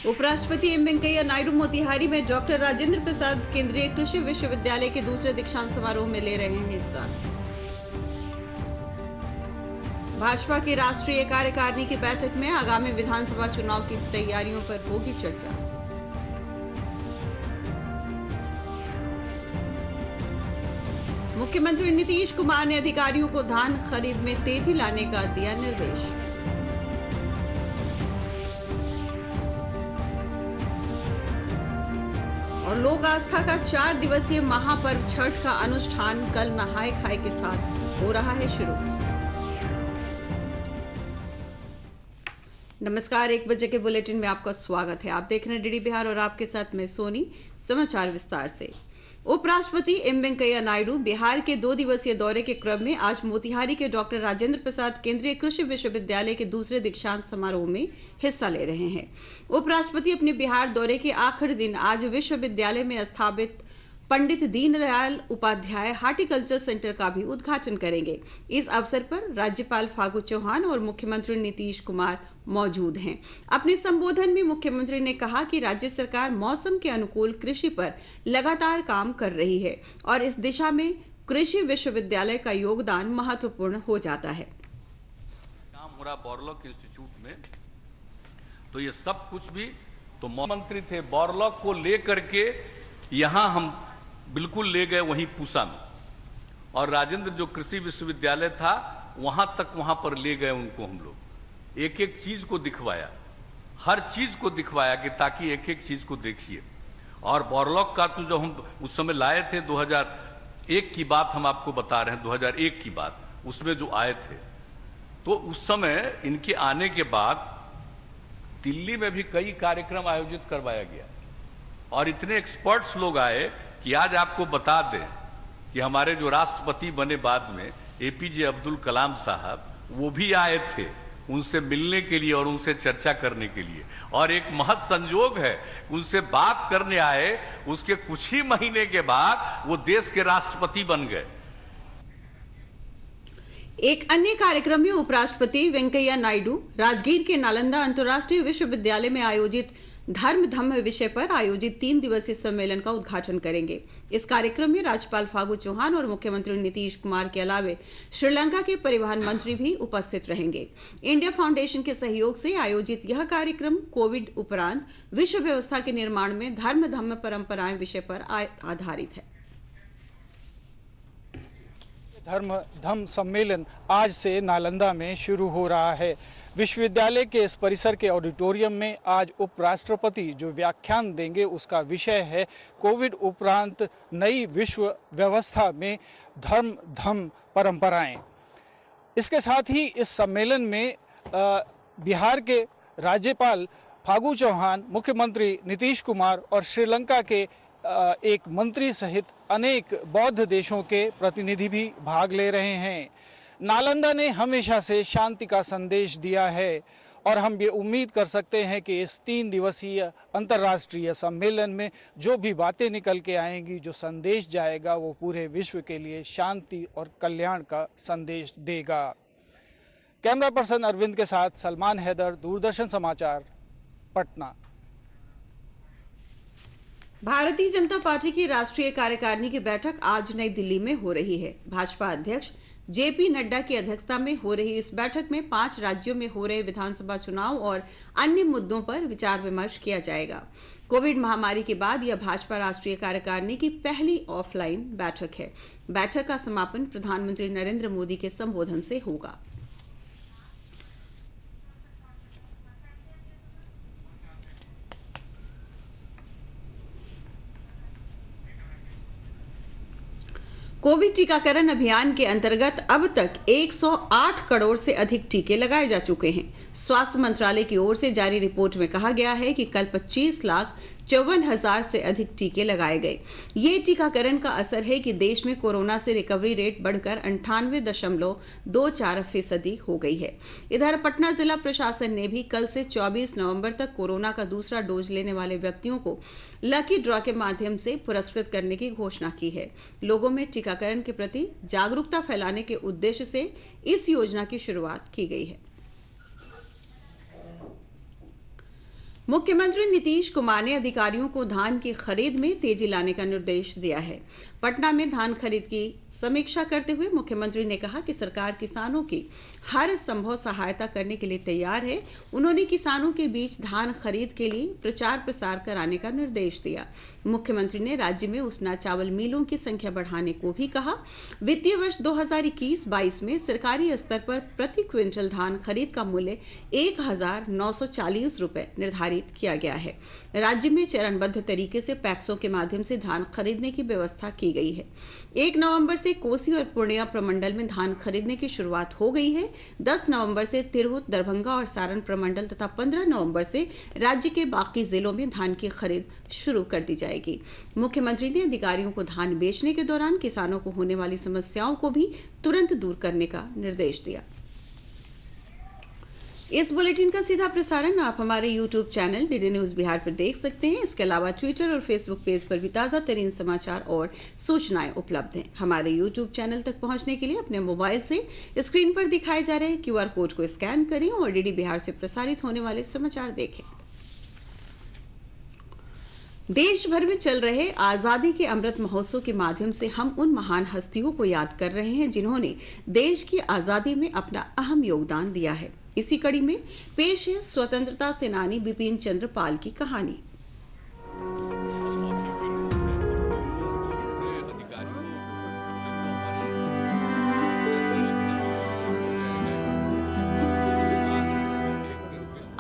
उपराष्ट्रपति एम वेंकैया नायडू मोतिहारी में डॉक्टर राजेंद्र प्रसाद केंद्रीय कृषि विश्वविद्यालय के दूसरे दीक्षांत समारोह में ले रहे हैं हिस्सा। भाजपा की राष्ट्रीय कार्यकारिणी की बैठक में आगामी विधानसभा चुनाव की तैयारियों पर होगी चर्चा। मुख्यमंत्री नीतीश कुमार ने अधिकारियों को धान खरीद में तेजी लाने का दिया निर्देश। और लोक आस्था का 4 दिवसीय महापर्व छठ का अनुष्ठान कल नहाय खाए के साथ हो रहा है शुरू। नमस्कार, 1 बजे के बुलेटिन में आपका स्वागत है। आप देख रहे हैं डीडी बिहार और आपके साथ मैं सोनी। समाचार विस्तार से। उपराष्ट्रपति एम वेंकैया नायडू बिहार के 2 दिवसीय दौरे के क्रम में आज मोतिहारी के डॉक्टर राजेंद्र प्रसाद केंद्रीय कृषि विश्वविद्यालय के दूसरे दीक्षांत समारोह में हिस्सा ले रहे हैं। उपराष्ट्रपति अपने बिहार दौरे के आखिरी दिन आज विश्वविद्यालय में स्थापित पंडित दीनदयाल उपाध्याय हार्टिकल्चर सेंटर का भी उद्घाटन करेंगे। इस अवसर पर राज्यपाल फागू चौहान और मुख्यमंत्री नीतीश कुमार मौजूद हैं। अपने संबोधन में मुख्यमंत्री ने कहा कि राज्य सरकार मौसम के अनुकूल कृषि पर लगातार काम कर रही है और इस दिशा में कृषि विश्वविद्यालय का योगदान महत्वपूर्ण हो जाता है। काम हो रहा बोरलॉग इंस्टीट्यूट में, तो ये सब कुछ भी तो मुख्यमंत्री थे, बोरलॉग को लेकर के यहां हम बिल्कुल ले गए वहीं पूसा में, और राजेंद्र जो कृषि विश्वविद्यालय था वहां पर ले गए उनको। हम लोग एक एक चीज को दिखवाया, हर चीज को दिखवाया कि ताकि एक एक चीज को देखिए। और बोरलॉग का तो जो हम उस समय लाए थे 2001 की बात हम आपको बता रहे हैं, 2001 की बात, उसमें जो आए थे, तो उस समय इनके आने के बाद दिल्ली में भी कई कार्यक्रम आयोजित करवाया गया और इतने एक्सपर्ट्स लोग आए कि आज आपको बता दें कि हमारे जो राष्ट्रपति बने बाद में एपीजे अब्दुल कलाम साहब, वो भी आए थे उनसे मिलने के लिए और उनसे चर्चा करने के लिए। और एक महत् संयोग है, उनसे बात करने आए, उसके कुछ ही महीने के बाद वो देश के राष्ट्रपति बन गए। एक अन्य कार्यक्रम में उपराष्ट्रपति वेंकैया नायडू राजगीर के नालंदा अंतर्राष्ट्रीय विश्वविद्यालय में आयोजित धर्म धम्म विषय पर आयोजित 3 दिवसीय सम्मेलन का उद्घाटन करेंगे। इस कार्यक्रम में राज्यपाल फागू चौहान और मुख्यमंत्री नीतीश कुमार के अलावे श्रीलंका के परिवहन मंत्री भी उपस्थित रहेंगे। इंडिया फाउंडेशन के सहयोग से आयोजित यह कार्यक्रम कोविड उपरांत विश्व व्यवस्था के निर्माण में धर्म धम्म परंपराएं विषय पर आधारित है। धर्म धम्म सम्मेलन आज से नालंदा में शुरू हो रहा है। विश्वविद्यालय के इस परिसर के ऑडिटोरियम में आज उपराष्ट्रपति जो व्याख्यान देंगे उसका विषय है कोविड उपरांत नई विश्व व्यवस्था में धर्म धम्म परंपराएं। इसके साथ ही इस सम्मेलन में बिहार के राज्यपाल फागू चौहान, मुख्यमंत्री नीतीश कुमार और श्रीलंका के एक मंत्री सहित अनेक बौद्ध देशों के प्रतिनिधि भी भाग ले रहे हैं। नालंदा ने हमेशा से शांति का संदेश दिया है और हम ये उम्मीद कर सकते हैं कि इस 3 दिवसीय अंतर्राष्ट्रीय सम्मेलन में जो भी बातें निकल के आएंगी, जो संदेश जाएगा, वो पूरे विश्व के लिए शांति और कल्याण का संदेश देगा। कैमरा पर्सन अरविंद के साथ सलमान हैदर, दूरदर्शन समाचार, पटना। भारतीय जनता पार्टी की राष्ट्रीय कार्यकारिणी की बैठक आज नई दिल्ली में हो रही है। भाजपा अध्यक्ष जेपी नड्डा की अध्यक्षता में हो रही इस बैठक में 5 राज्यों में हो रहे विधानसभा चुनाव और अन्य मुद्दों पर विचार विमर्श किया जाएगा। कोविड महामारी के बाद यह भाजपा राष्ट्रीय कार्यकारिणी की पहली ऑफलाइन बैठक है। बैठक का समापन प्रधानमंत्री नरेंद्र मोदी के संबोधन से होगा। कोविड टीकाकरण अभियान के अंतर्गत अब तक 108 करोड़ से अधिक टीके लगाए जा चुके हैं। स्वास्थ्य मंत्रालय की ओर से जारी रिपोर्ट में कहा गया है कि कल 25,54,000 से अधिक टीके लगाए गए। ये टीकाकरण का असर है कि देश में कोरोना से रिकवरी रेट बढ़कर 98.24% हो गई है। इधर पटना जिला प्रशासन ने भी कल से 24 नवंबर तक कोरोना का दूसरा डोज लेने वाले व्यक्तियों को लकी ड्रॉ के माध्यम से पुरस्कृत करने की घोषणा की है। लोगों में टीकाकरण के प्रति जागरूकता फैलाने के उद्देश्य से इस योजना की शुरुआत की गई है। मुख्यमंत्री नीतीश कुमार ने अधिकारियों को धान की खरीद में तेजी लाने का निर्देश दिया है। पटना में धान खरीद की समीक्षा करते हुए मुख्यमंत्री ने कहा कि सरकार किसानों की हर संभव सहायता करने के लिए तैयार है। उन्होंने किसानों के बीच धान खरीद के लिए प्रचार प्रसार कराने का निर्देश दिया। मुख्यमंत्री ने राज्य में उसना चावल मिलों की संख्या बढ़ाने को भी कहा। वित्तीय वर्ष 2021-22 में सरकारी स्तर पर प्रति क्विंटल धान खरीद का मूल्य 1,940 रुपए निर्धारित किया गया है। राज्य में चरणबद्ध तरीके से पैक्सों के माध्यम से धान खरीदने की व्यवस्था की गई है। 1 नवंबर से कोसी और पूर्णिया प्रमंडल में धान खरीदने की शुरुआत हो गई है। 10 नवंबर से तिरहुत, दरभंगा और सारण प्रमंडल तथा 15 नवंबर से राज्य के बाकी जिलों में धान की खरीद शुरू कर दी जाएगी। मुख्यमंत्री ने अधिकारियों को धान बेचने के दौरान किसानों को होने वाली समस्याओं को भी तुरंत दूर करने का निर्देश दिया। इस बुलेटिन का सीधा प्रसारण आप हमारे YouTube channel DD news Bihar पर देख सकते हैं। इसके अलावा ट्विटर और फेसबुक पेज पर भी ताजा तरीन समाचार और सूचनाएं उपलब्ध हैं। हमारे YouTube चैनल तक पहुंचने के लिए अपने मोबाइल से स्क्रीन पर दिखाए जा रहे QR कोड को स्कैन करें और डीडी बिहार से प्रसारित होने वाले समाचार देखें। देश भर में चल रहे आजादी के अमृत महोत्सव के माध्यम से हम उन महान हस्तियों को याद कर रहे हैं जिन्होंने देश की आजादी में अपना अहम योगदान दिया है। इसी कड़ी में पेश है स्वतंत्रता सेनानी बिपिन चंद्र पाल की कहानी।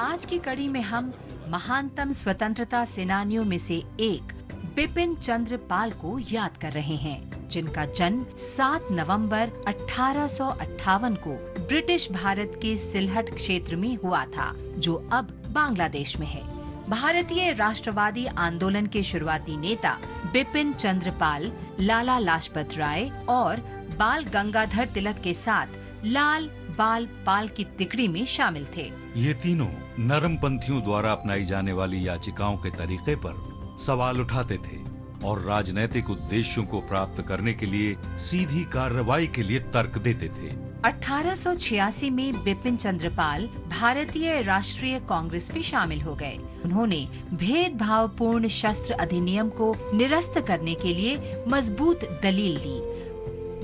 आज की कड़ी में हम महानतम स्वतंत्रता सेनानियों में से एक बिपिन चंद्र पाल को याद कर रहे हैं, जिनका जन्म 7 नवंबर 1858 को ब्रिटिश भारत के सिलहट क्षेत्र में हुआ था, जो अब बांग्लादेश में है। भारतीय राष्ट्रवादी आंदोलन के शुरुआती नेता बिपिन चंद्र पाल लाला लाजपत राय और बाल गंगाधर तिलक के साथ लाल बाल पाल की तिकड़ी में शामिल थे। ये तीनों नरमपंथियों द्वारा अपनाई जाने वाली याचिकाओं के तरीके पर सवाल उठाते थे और राजनैतिक उद्देश्यों को प्राप्त करने के लिए सीधी कार्रवाई के लिए तर्क देते थे। 1886 में बिपिन चंद्र पाल भारतीय राष्ट्रीय कांग्रेस में शामिल हो गए। उन्होंने भेदभावपूर्ण शस्त्र अधिनियम को निरस्त करने के लिए मजबूत दलील दी।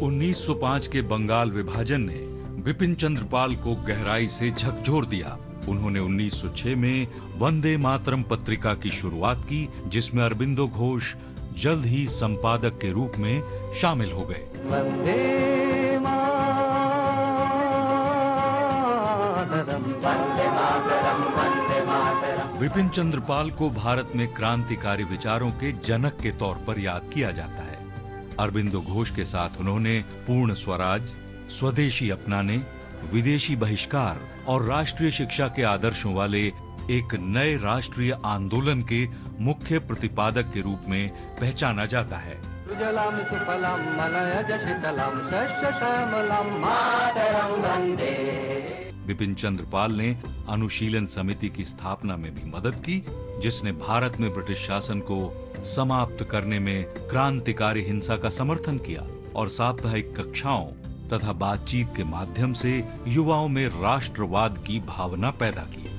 1905 के बंगाल विभाजन ने बिपिन चंद्र पाल को गहराई से झकझोर दिया। उन्होंने 1906 में वंदे मातरम पत्रिका की शुरुआत की, जिसमें अरबिंदो घोष जल्द ही संपादक के रूप में शामिल हो गए। वंदे मातरम, वंदे मातरम, वंदे मातरम। बिपिन चंद्र पाल को भारत में क्रांतिकारी विचारों के जनक के तौर पर याद किया जाता है। अरबिंदो घोष के साथ उन्होंने पूर्ण स्वराज, स्वदेशी अपनाने, विदेशी बहिष्कार और राष्ट्रीय शिक्षा के आदर्शों वाले एक नए राष्ट्रीय आंदोलन के मुख्य प्रतिपादक के रूप में पहचाना जाता है। बिपिन चंद्र पाल ने अनुशीलन समिति की स्थापना में भी मदद की, जिसने भारत में ब्रिटिश शासन को समाप्त करने में क्रांतिकारी हिंसा का समर्थन किया और साप्ताहिक कक्षाओं तथा बातचीत के माध्यम से युवाओं में राष्ट्रवाद की भावना पैदा की।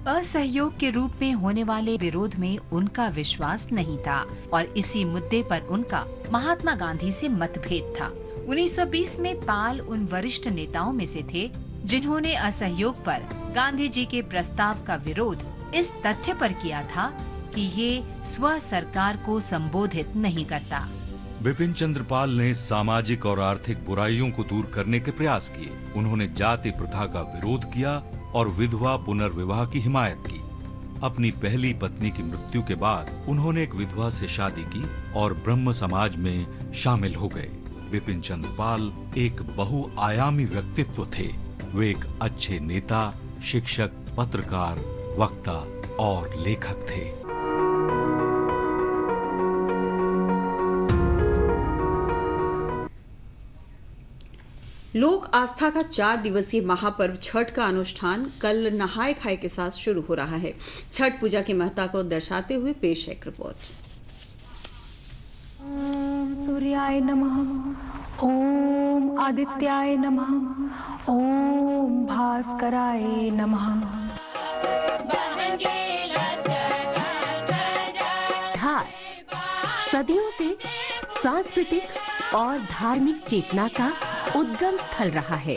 असहयोग के रूप में होने वाले विरोध में उनका विश्वास नहीं था और इसी मुद्दे पर उनका महात्मा गांधी से मतभेद था। 1920 में पाल उन वरिष्ठ नेताओं में से थे जिन्होंने असहयोग पर गांधी जी के प्रस्ताव का विरोध इस तथ्य पर किया था कि ये स्व सरकार को संबोधित नहीं करता। बिपिन चंद्र पाल ने सामाजिक और आर्थिक बुराइयों को दूर करने के प्रयास किए। उन्होंने जाति प्रथा का विरोध किया और विधवा पुनर्विवाह की हिमायत की। अपनी पहली पत्नी की मृत्यु के बाद उन्होंने एक विधवा से शादी की और ब्रह्म समाज में शामिल हो गए। बिपिन चंद्र पाल एक बहुआयामी व्यक्तित्व थे। वे एक अच्छे नेता, शिक्षक, पत्रकार, वक्ता और लेखक थे। लोक आस्था का 4 दिवसीय महापर्व छठ का अनुष्ठान कल नहाय खाए के साथ शुरू हो रहा है। छठ पूजा की महत्ता को दर्शाते हुए पेश है एक रिपोर्ट। ओम सूर्याय नमः, ओम आदित्याय नमः, ओम भास्कराय नमः। सदियों से सांस्कृतिक और धार्मिक चेतना का उद्गम स्थल रहा है।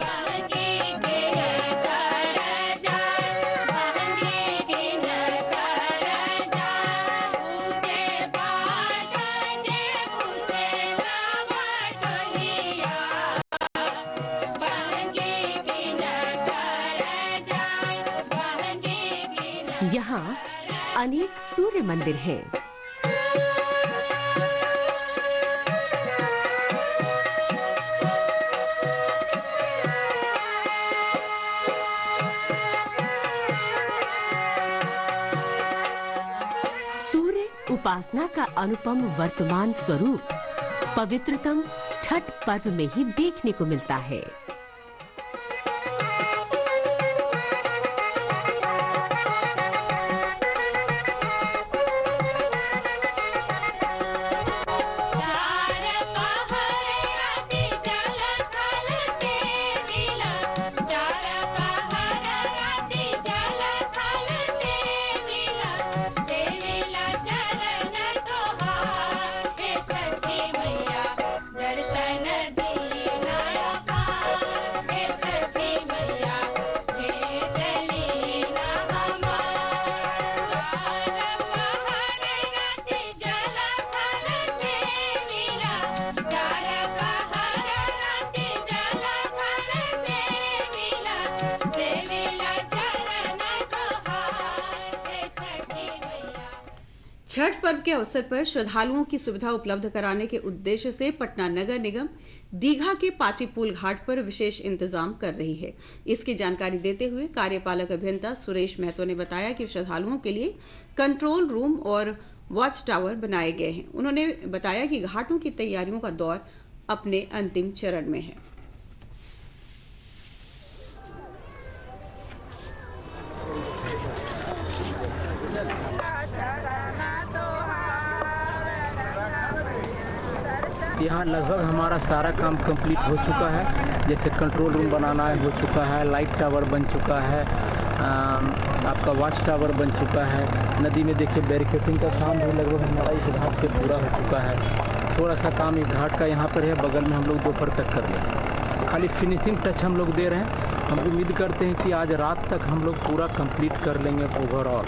यहाँ अनेक सूर्य मंदिर हैं। सूर्य उपासना का अनुपम वर्तमान स्वरूप पवित्रतम छठ पर्व में ही देखने को मिलता है। छठ पर्व के अवसर पर श्रद्धालुओं की सुविधा उपलब्ध कराने के उद्देश्य से पटना नगर निगम दीघा के पाटीपुल घाट पर विशेष इंतजाम कर रही है। इसकी जानकारी देते हुए कार्यपालक अभियंता सुरेश महतो ने बताया कि श्रद्धालुओं के लिए कंट्रोल रूम और वॉच टावर बनाए गए हैं। उन्होंने बताया कि घाटों की तैयारियों का दौर अपने अंतिम चरण में है। यहाँ लगभग हमारा सारा काम कंप्लीट हो चुका है। जैसे कंट्रोल रूम बनाना हो चुका है, लाइट टावर बन चुका है, आपका वॉच टावर बन चुका है। नदी में देखिए बैरिकेडिंग का काम भी लगभग हमारा इस घाट पे पूरा हो चुका है। थोड़ा सा काम इस घाट का यहाँ पर है, बगल में हम लोग दोपहर तक कर लेंगे। खाली फिनिशिंग टच हम लोग दे रहे हैं। हम उम्मीद करते हैं कि आज रात तक हम लोग पूरा कंप्लीट कर लेंगे ओवरऑल।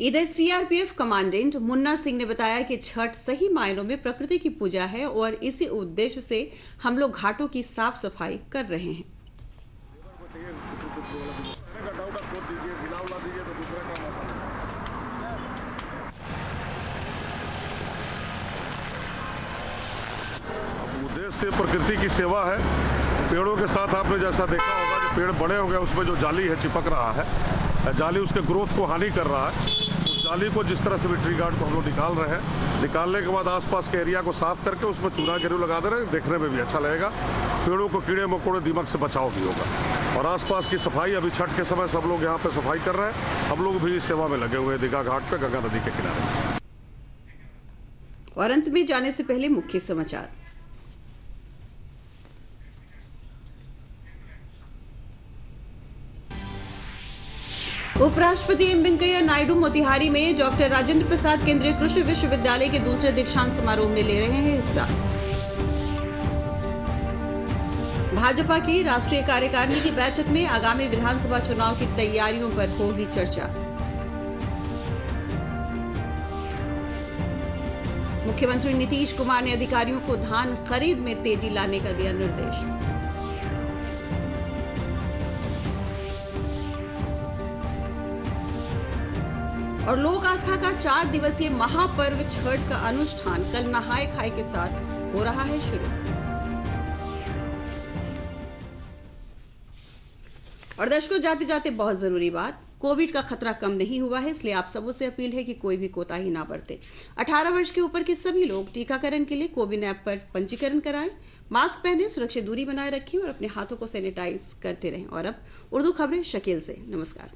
इधर सीआरपीएफ कमांडेंट मुन्ना सिंह ने बताया कि छठ सही मायनों में प्रकृति की पूजा है और इसी उद्देश्य से हम लोग घाटों की साफ सफाई कर रहे हैं। उद्देश्य प्रकृति की सेवा है। पेड़ों के साथ आपने जैसा देखा होगा कि पेड़ बड़े हो गए, उसमें जो जाली है चिपक रहा है, जाली उसके ग्रोथ को हानि कर रहा है। उस जाली को जिस तरह से भी ट्री गार्ड को हम लोग निकाल रहे हैं, निकालने के बाद आसपास के एरिया को साफ करके उसमें चूना गिरू लगा दे रहे हैं। देखने में भी अच्छा लगेगा, पेड़ों को कीड़े मकोड़े दीमक से बचाव भी होगा। और आसपास की सफाई अभी छठ के समय सब लोग यहाँ पे सफाई कर रहे हैं। हम लोग भी इस सेवा में लगे हुए हैं दीघा घाट पे, गंगा नदी के किनारे। और अंत में जाने से पहले मुख्य समाचार। उपराष्ट्रपति एम वेंकैया नायडू मोतिहारी में डॉक्टर राजेंद्र प्रसाद केंद्रीय कृषि विश्वविद्यालय के दूसरे दीक्षांत समारोह में ले रहे हैं हिस्सा। भाजपा की राष्ट्रीय कार्यकारिणी की बैठक में आगामी विधानसभा चुनाव की तैयारियों पर होगी चर्चा। मुख्यमंत्री नीतीश कुमार ने अधिकारियों को धान खरीद में तेजी लाने का दिया निर्देश। और लोक आस्था का 4 दिवसीय महापर्व छठ का अनुष्ठान कल नहाय खाए के साथ हो रहा है शुरू। और दर्शकों, जाते जाते बहुत जरूरी बात, कोविड का खतरा कम नहीं हुआ है, इसलिए आप सबों से अपील है कि कोई भी कोताही ना बरते। 18 वर्ष के ऊपर के सभी लोग टीकाकरण के लिए कोविन ऐप पर पंजीकरण कराएं, मास्क पहने, सुरक्षित दूरी बनाए रखें और अपने हाथों को सैनिटाइज करते रहें। और अब उर्दू खबरें शकील से। नमस्कार।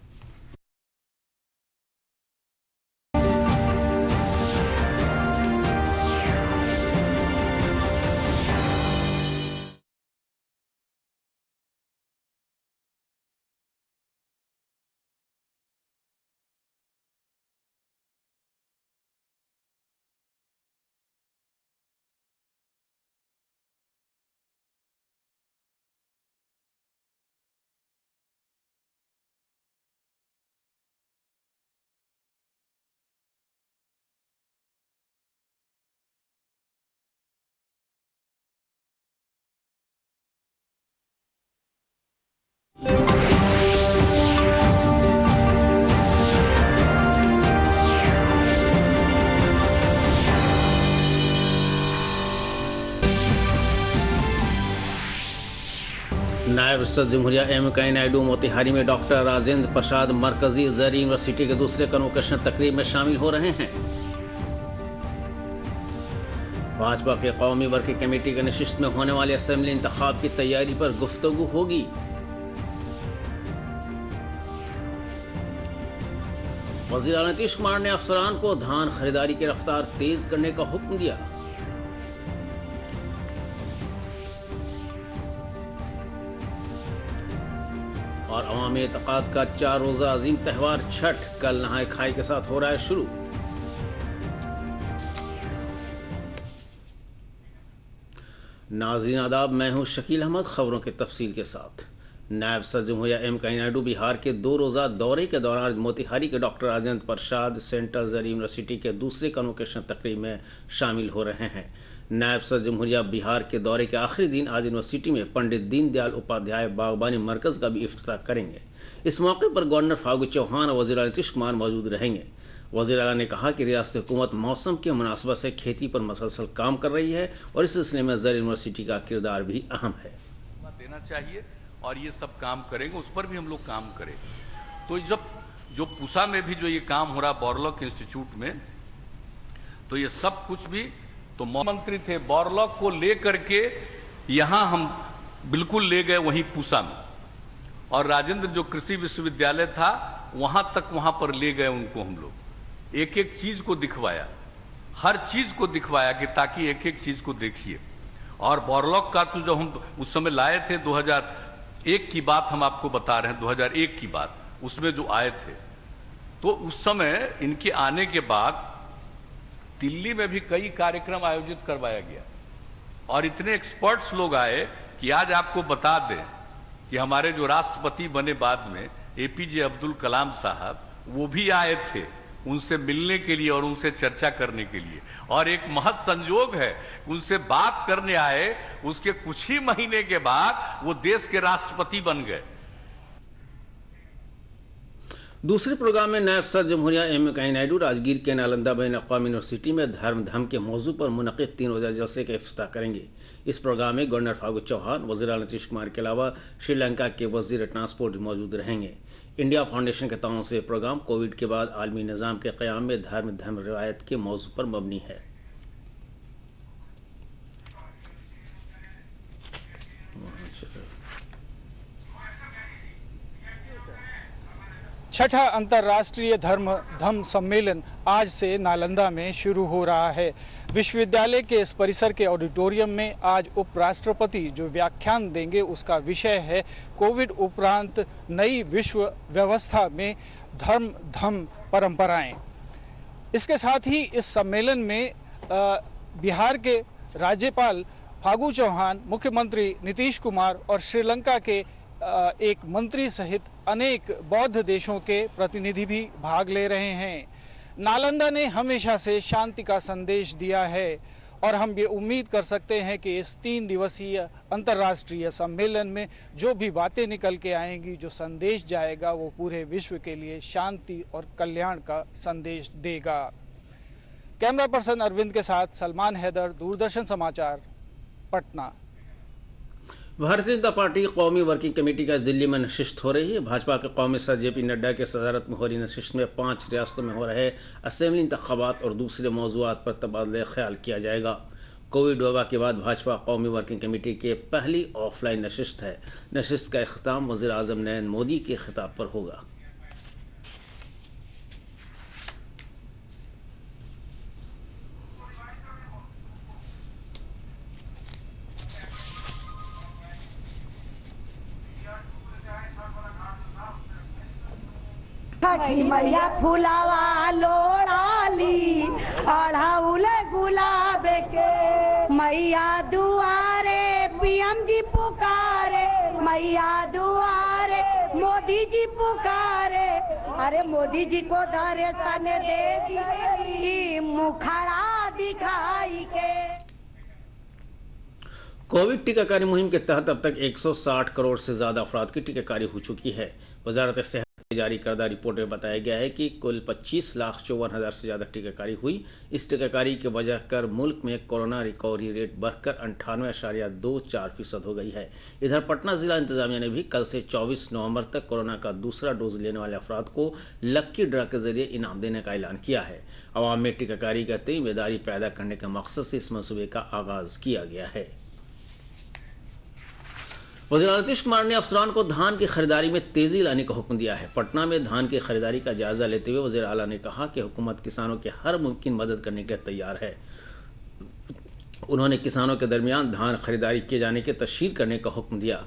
नायब सदर जमहूरिया एम वेंकैया नायडू मोतिहारी में डॉक्टर राजेंद्र प्रसाद मरकजी ज़र यूनिवर्सिटी के दूसरे कन्वोकेशन तकरीब में शामिल हो रहे हैं। भाजपा के कौमी वर्किंग कमेटी के नशिस्त में होने वाले असेंबली इंतखाब की तैयारी पर गुफ्तगू होगी। वज़ीर आला नीतीश कुमार ने अफसरान को धान खरीदारी की रफ्तार तेज करने का हुक्म दिया। और अवामी एतकाद का 4 रोजा अजीम त्यौहार छठ कल नहाय खाई के साथ हो रहा है शुरू। नाज़रीन आदाब, मैं हूं शकील अहमद। खबरों की तफसील के साथ। नायब सदर जमहूरिया एम वेंकैया नायडू बिहार के 2 रोजा दौरे के दौरान मोतिहारी के डॉक्टर राजेंद्र प्रसाद सेंट्रल ज़र यूनिवर्सिटी के दूसरे कन्वोकेशन तकरीब में शामिल हो रहे हैं। नायब सदर जमहूरिया बिहार के दौरे के आखिरी दिन आज यूनिवर्सिटी में पंडित दीनदयाल उपाध्याय बागबानी मरकज का भी इफ्तिताह करेंगे। इस मौके पर गवर्नर फागू चौहान और वज़ीर आला नीतीश कुमार मौजूद रहेंगे। वज़ीर आला ने कहा कि रियासती हुकूमत मौसम की मुनासबत से खेती पर मुसलसल काम कर रही है और इस सिलसिले में ज़र यूनिवर्सिटी का किरदार भी अहम है। देना चाहिए और ये सब काम करेंगे, उस पर भी हम लोग काम करें। तो जब जो पूसा में भी जो ये काम हो रहा बोरलॉग इंस्टीट्यूट में, तो ये सब कुछ भी तो मंत्री थे, बोरलॉग को लेकर के यहां हम बिल्कुल ले गए वहीं पूसा में, और राजेंद्र जो कृषि विश्वविद्यालय था वहां तक, वहां पर ले गए उनको हम लोग। एक एक चीज को दिखवाया, हर चीज को दिखवाया कि ताकि एक एक चीज को देखिए। और बोरलॉग का तो जो हम उस समय लाए थे 2001 की बात हम आपको बता रहे हैं, 2001 की बात, उसमें जो आए थे, तो उस समय इनके आने के बाद दिल्ली में भी कई कार्यक्रम आयोजित करवाया गया और इतने एक्सपर्ट्स लोग आए कि आज आपको बता दें कि हमारे जो राष्ट्रपति बने बाद में एपीजे अब्दुल कलाम साहब, वो भी आए थे उनसे मिलने के लिए और उनसे चर्चा करने के लिए। और एक महत् संयोग है, उनसे बात करने आए, उसके कुछ ही महीने के बाद वो देश के राष्ट्रपति बन गए। दूसरे प्रोग्राम में नायब सदर जमहूरिया एम वेंकैया नायडू राजगीर के नालंदा बैन अक़वामी यूनिवर्सिटी में धर्म के मौजू पर मुनक़िद 3 रोज़ा जलसे का इफ्तिताह करेंगे। इस प्रोग्राम में गवर्नर फागू चौहान, वज़ीर आला नीतीश कुमार के अलावा श्रीलंका के वज़ीर ट्रांसपोर्ट मौजूद रहेंगे। इंडिया फाउंडेशन के ताउन से प्रोग्राम कोविड के बाद आलमी निज़ाम के क़याम में धर्म रिवायत के मौजू पर मबनी है। छठा अंतर्राष्ट्रीय धम्म सम्मेलन आज से नालंदा में शुरू हो रहा है। विश्वविद्यालय के इस परिसर के ऑडिटोरियम में आज उपराष्ट्रपति जो व्याख्यान देंगे उसका विषय है कोविड उपरांत नई विश्व व्यवस्था में धर्म परंपराएं। इसके साथ ही इस सम्मेलन में बिहार के राज्यपाल फागू चौहान, मुख्यमंत्री नीतीश कुमार और श्रीलंका के एक मंत्री सहित अनेक बौद्ध देशों के प्रतिनिधि भी भाग ले रहे हैं। नालंदा ने हमेशा से शांति का संदेश दिया है और हम ये उम्मीद कर सकते हैं कि इस 3 दिवसीय अंतर्राष्ट्रीय सम्मेलन में जो भी बातें निकल के आएंगी, जो संदेश जाएगा, वो पूरे विश्व के लिए शांति और कल्याण का संदेश देगा। कैमरा पर्सन अरविंद के साथ सलमान हैदर, दूरदर्शन समाचार, पटना। भारतीय जनता पार्टी कौमी वर्किंग कमेटी का दिल्ली में नशिस्त हो रही है। भाजपा के कौमी सदर जेपी नड्डा के सदारत में हो रही नशिस्त में 5 रियासतों में हो रहे असेंबली इंतखाबात और दूसरे मौजूआत पर तबादला ख्याल किया जाएगा। कोविड वबा के बाद भाजपा कौमी वर्किंग कमेटी के पहली ऑफलाइन नशिस्त है। नशिस्त का इख्तिताम वज़ीर आज़म नरेंद्र मोदी के खिताब पर होगा। मैया फुलावा लोड़ाली अढ़ाउल गुलाब के मैया दुआरे पीएम जी पुकारे मैया दुआरे मोदी जी पुकारे अरे मोदी जी को दर्शन दे दी मुखड़ा दिखाई के। कोविड टीकाकरण मुहिम के तहत अब तक 160 करोड़ से ज्यादा अफराद की टीकाकारी हो चुकी है। वजारत सेहत जारी करदा रिपोर्ट में बताया गया है कि कुल 25,54,000 से ज्यादा टीकाकारी हुई। इस टीकाकारी की वजह कर मुल्क में कोरोना रिकवरी रेट बढ़कर 98.24% हो गई है। इधर पटना जिला इंतजामिया ने भी कल से 24 नवंबर तक कोरोना का दूसरा डोज लेने वाले अफराद को लक्की ड्रा के जरिए इनाम देने का ऐलान किया है। अवाम में टीकाकारी के प्रति बेदारी पैदा करने के मकसद से इस मंसूबे का आगाज किया गया है। वज़ीर आला नीतीश कुमार ने अफसरान को धान की खरीदारी में तेजी लाने का हुक्म दिया है। पटना में धान की खरीदारी का जायजा लेते हुए वज़ीर आला ने कहा कि हुकूमत किसानों की हर मुमकिन मदद करने के लिए तैयार है। उन्होंने किसानों के दरमियान धान खरीदारी किए जाने की तशहीर करने का हुक्म दिया।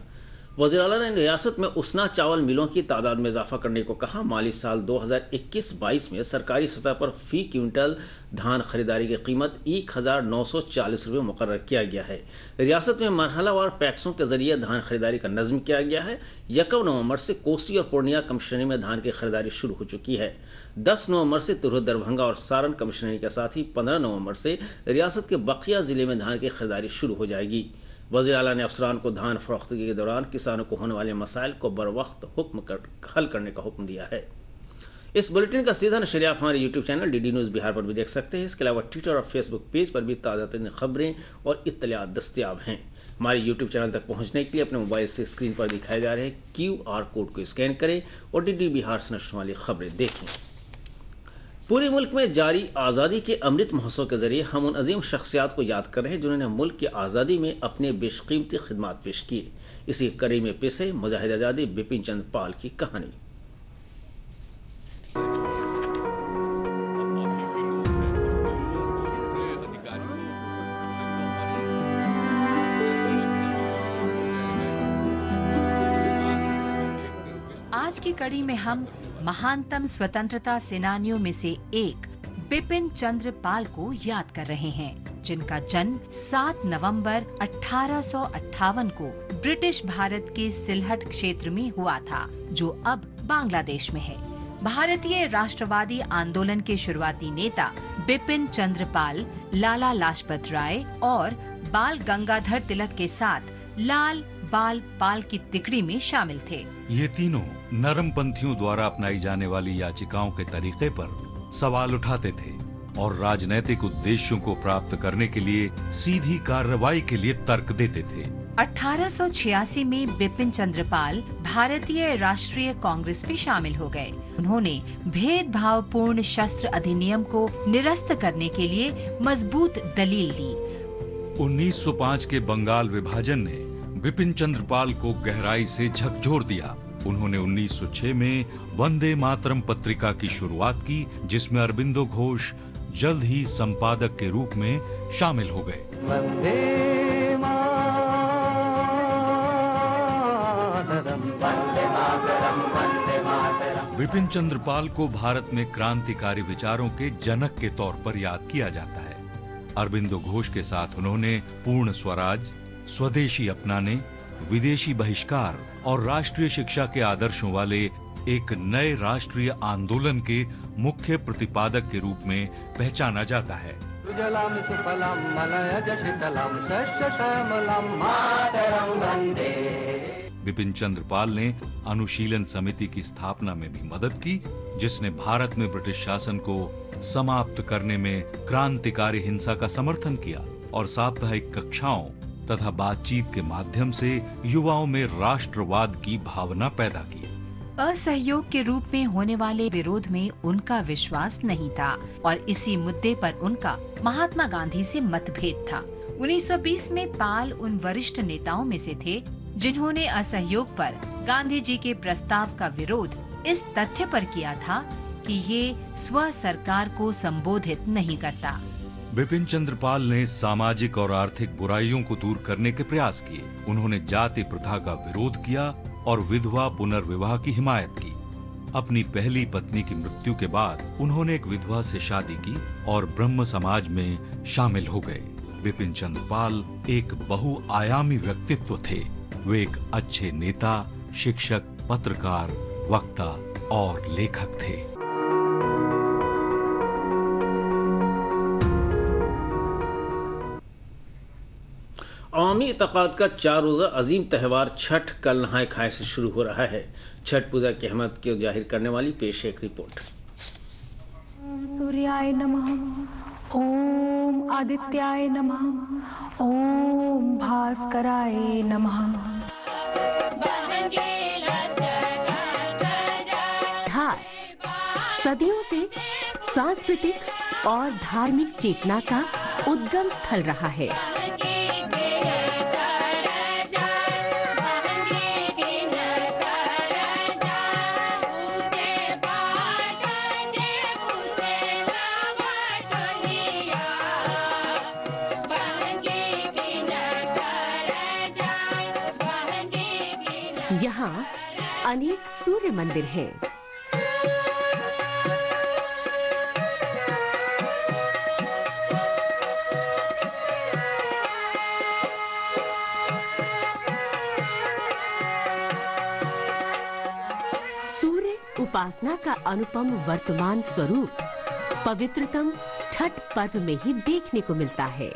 वज़ीर आला ने रियासत में उसना चावल मिलों की तादाद में इजाफा करने को कहा। माली साल 2021-22 में सरकारी सतह पर फी क्विंटल धान खरीदारी की कीमत 1,940 रुपये मुकर्रर किया गया है। रियासत में मरहलावार पैक्सों के जरिए धान खरीदारी का नज़्म किया गया है। 1 नवंबर से कोसी और पूर्णिया कमिश्नरी में धान की खरीदारी शुरू हो चुकी है। 10 नवंबर से तिरहुत, दरभंगा और सारण कमिश्नरी के साथ ही 15 नवंबर से रियासत के बकिया जिले में धान की खरीदारी शुरू हो जाएगी। वज़ीर आला ने अफसरान को धान फरोख्तगी के दौरान किसानों को होने वाले मसाइल को बरवक्त हल करने का हुक्म दिया है। इस बुलेटिन का सीधा नशर आप हमारे YouTube channel DD news Bihar पर भी देख सकते हैं। इसके अलावा ट्विटर और फेसबुक पेज पर भी ताज़ा तरीन खबरें और इत्तलात दस्तियाब हैं। हमारे यूट्यूब चैनल तक पहुंचने के लिए अपने मोबाइल से स्क्रीन पर दिखाए जा रहे QR कोड को स्कैन करें और डीडी बिहार से नशर वाली खबरें देखें। पूरे मुल्क में जारी आज़ादी के अमृत महोत्सव के जरिए हम उन अजीम शख्सियात को याद कर रहे हैं जिन्होंने मुल्क की आज़ादी में अपने बेशकीमती खिदमात पेश किए। इसी कड़ी में पेश है मुजाहिद आज़ादी बिपिन चंद्र पाल की कहानी। आज की कड़ी में हम महानतम स्वतंत्रता सेनानियों में से एक बिपिन चंद्र पाल को याद कर रहे हैं, जिनका जन्म 7 नवंबर 1858 को ब्रिटिश भारत के सिलहट क्षेत्र में हुआ था, जो अब बांग्लादेश में है। भारतीय राष्ट्रवादी आंदोलन के शुरुआती नेता बिपिन चंद्र पाल लाला लाजपत राय और बाल गंगाधर तिलक के साथ लाल बाल पाल की तिकड़ी में शामिल थे। ये तीनों नरमपंथियों द्वारा अपनाई जाने वाली याचिकाओं के तरीके पर सवाल उठाते थे और राजनैतिक उद्देश्यों को प्राप्त करने के लिए सीधी कार्रवाई के लिए तर्क देते थे। 1886 में बिपिन चंद्र पाल भारतीय राष्ट्रीय कांग्रेस में शामिल हो गए। उन्होंने भेदभावपूर्ण शस्त्र अधिनियम को निरस्त करने के लिए मजबूत दलील दी। 1905 के बंगाल विभाजन ने बिपिन चंद्र पाल को गहराई से झकझोर दिया। उन्होंने 1906 में वंदे मातरम पत्रिका की शुरुआत की, जिसमें अरबिंदो घोष जल्द ही संपादक के रूप में शामिल हो गए। वंदे मातरम, वंदे मातरम, वंदे मातरम। बिपिन चंद्र पाल को भारत में क्रांतिकारी विचारों के जनक के तौर पर याद किया जाता है। अरबिंदो घोष के साथ उन्होंने पूर्ण स्वराज, स्वदेशी अपनाने, विदेशी बहिष्कार और राष्ट्रीय शिक्षा के आदर्शों वाले एक नए राष्ट्रीय आंदोलन के मुख्य प्रतिपादक के रूप में पहचाना जाता है। बिपिन चंद्र पाल ने अनुशीलन समिति की स्थापना में भी मदद की, जिसने भारत में ब्रिटिश शासन को समाप्त करने में क्रांतिकारी हिंसा का समर्थन किया और साप्ताहिक कक्षाओं तथा बातचीत के माध्यम से युवाओं में राष्ट्रवाद की भावना पैदा की। असहयोग के रूप में होने वाले विरोध में उनका विश्वास नहीं था और इसी मुद्दे पर उनका महात्मा गांधी से मतभेद था। 1920 में पाल उन वरिष्ठ नेताओं में से थे जिन्होंने असहयोग पर गांधी जी के प्रस्ताव का विरोध इस तथ्य पर किया था कि ये स्व सरकार को संबोधित नहीं करता। बिपिन चंद्र पाल ने सामाजिक और आर्थिक बुराइयों को दूर करने के प्रयास किए। उन्होंने जाति प्रथा का विरोध किया और विधवा पुनर्विवाह की हिमायत की। अपनी पहली पत्नी की मृत्यु के बाद उन्होंने एक विधवा से शादी की और ब्रह्म समाज में शामिल हो गए। बिपिन चंद्र पाल एक बहुआयामी व्यक्तित्व थे। वे एक अच्छे नेता, शिक्षक, पत्रकार, वक्ता और लेखक थे। अवामी इत्तेकाद का 4 रोजा अजीम त्यौहार छठ कल नहाय खाए से शुरू हो रहा है। छठ पूजा की अहमियत को जाहिर करने वाली पेश एक रिपोर्ट। ओम सूर्याय नमः, ओम आदित्याय नमः, ओम भास्कराय नमः। धार सदियों से सांस्कृतिक और धार्मिक चेतना का उद्गम स्थल रहा है। यहाँ अनेक सूर्य मंदिर हैं। सूर्य उपासना का अनुपम वर्तमान स्वरूप पवित्रतम छठ पर्व में ही देखने को मिलता है।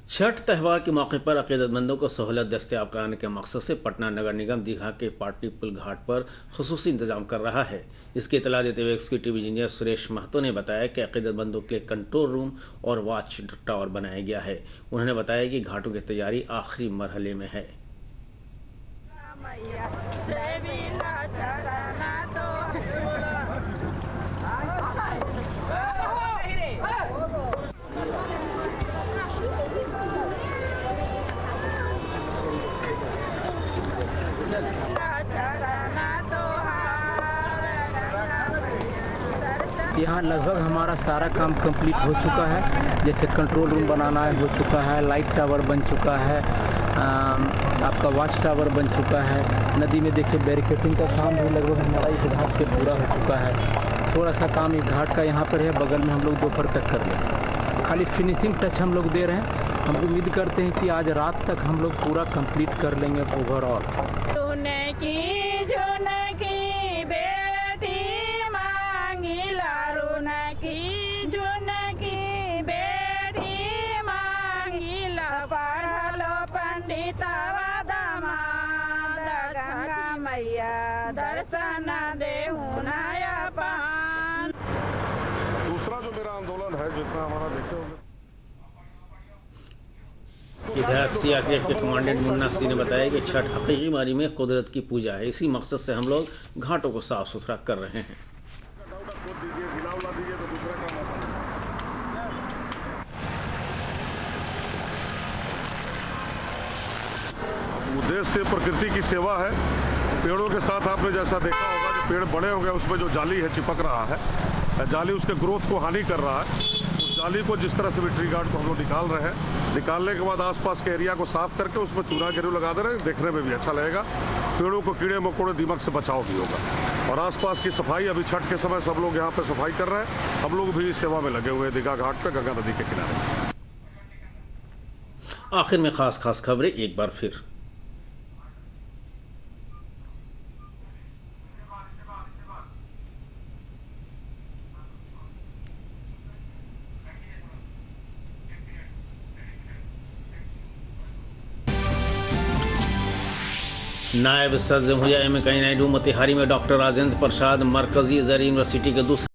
छठ त्यौहार के मौके पर अकीदतमंदों को सहूलत दस्तयाब कराने के मकसद से पटना नगर निगम दीघा के पाटली पुल घाट पर खुसूसी इंतजाम कर रहा है। इसकी इतला देते हुए एग्जीक्यूटिव इंजीनियर सुरेश महतो ने बताया कि अकीदतमंदों के लिए कंट्रोल रूम और वॉच टावर बनाया गया है। उन्होंने बताया कि घाटों की तैयारी आखिरी मरहले में है। यहाँ लगभग हमारा सारा काम कंप्लीट हो चुका है। जैसे कंट्रोल रूम बनाना हो चुका है, लाइट टावर बन चुका है, आपका वॉच टावर बन चुका है। नदी में देखिए बैरिकेटिंग का काम भी लगभग हमारा इस घाट पे पूरा हो चुका है। थोड़ा सा काम इस घाट का यहाँ पर है, बगल में हम लोग दोपहर तक कर लेंगे। खाली फिनिशिंग टच हम लोग दे रहे हैं। हम उम्मीद करते हैं कि आज रात तक हम लोग पूरा कंप्लीट कर लेंगे ओवरऑल। दूसरा जो मेरा आंदोलन है, जितना हमारा देखते होंगे। इधर सीआरपीएफ के कमांडेंट मुन्ना सिंह ने बताया कि छठ हकीकी मानी में कुदरत की पूजा है। इसी मकसद से हम लोग घाटों को साफ सुथरा कर रहे हैं। उद्देश्य प्रकृति की सेवा है। पेड़ों के साथ आपने जैसा देखा होगा कि पेड़ बड़े हो गए, उसमें जो जाली है चिपक रहा है, जाली उसके ग्रोथ को हानि कर रहा है। उस जाली को जिस तरह से भी ट्री गार्ड को हम लोग निकाल रहे हैं, निकालने के बाद आसपास के एरिया को साफ करके उसमें चूना गिरू लगा दे रहे हैं। देखने में भी अच्छा लगेगा। पेड़ों को कीड़े मकोड़े दीमक से बचाव भी होगा। और आसपास की सफाई, अभी छठ के समय सब लोग यहाँ पे सफाई कर रहे हैं। हम लोग भी इस सेवा में लगे हुए हैं दीघा घाट पे, गंगा नदी के किनारे। आखिर में खास खबरें एक बार फिर। नायब सदर जमहूरिया एम वेंकैया नायडू मोतिहारी में डॉक्टर राजेंद्र प्रसाद मरकजी जर यूनिवर्सिटी के दूसरे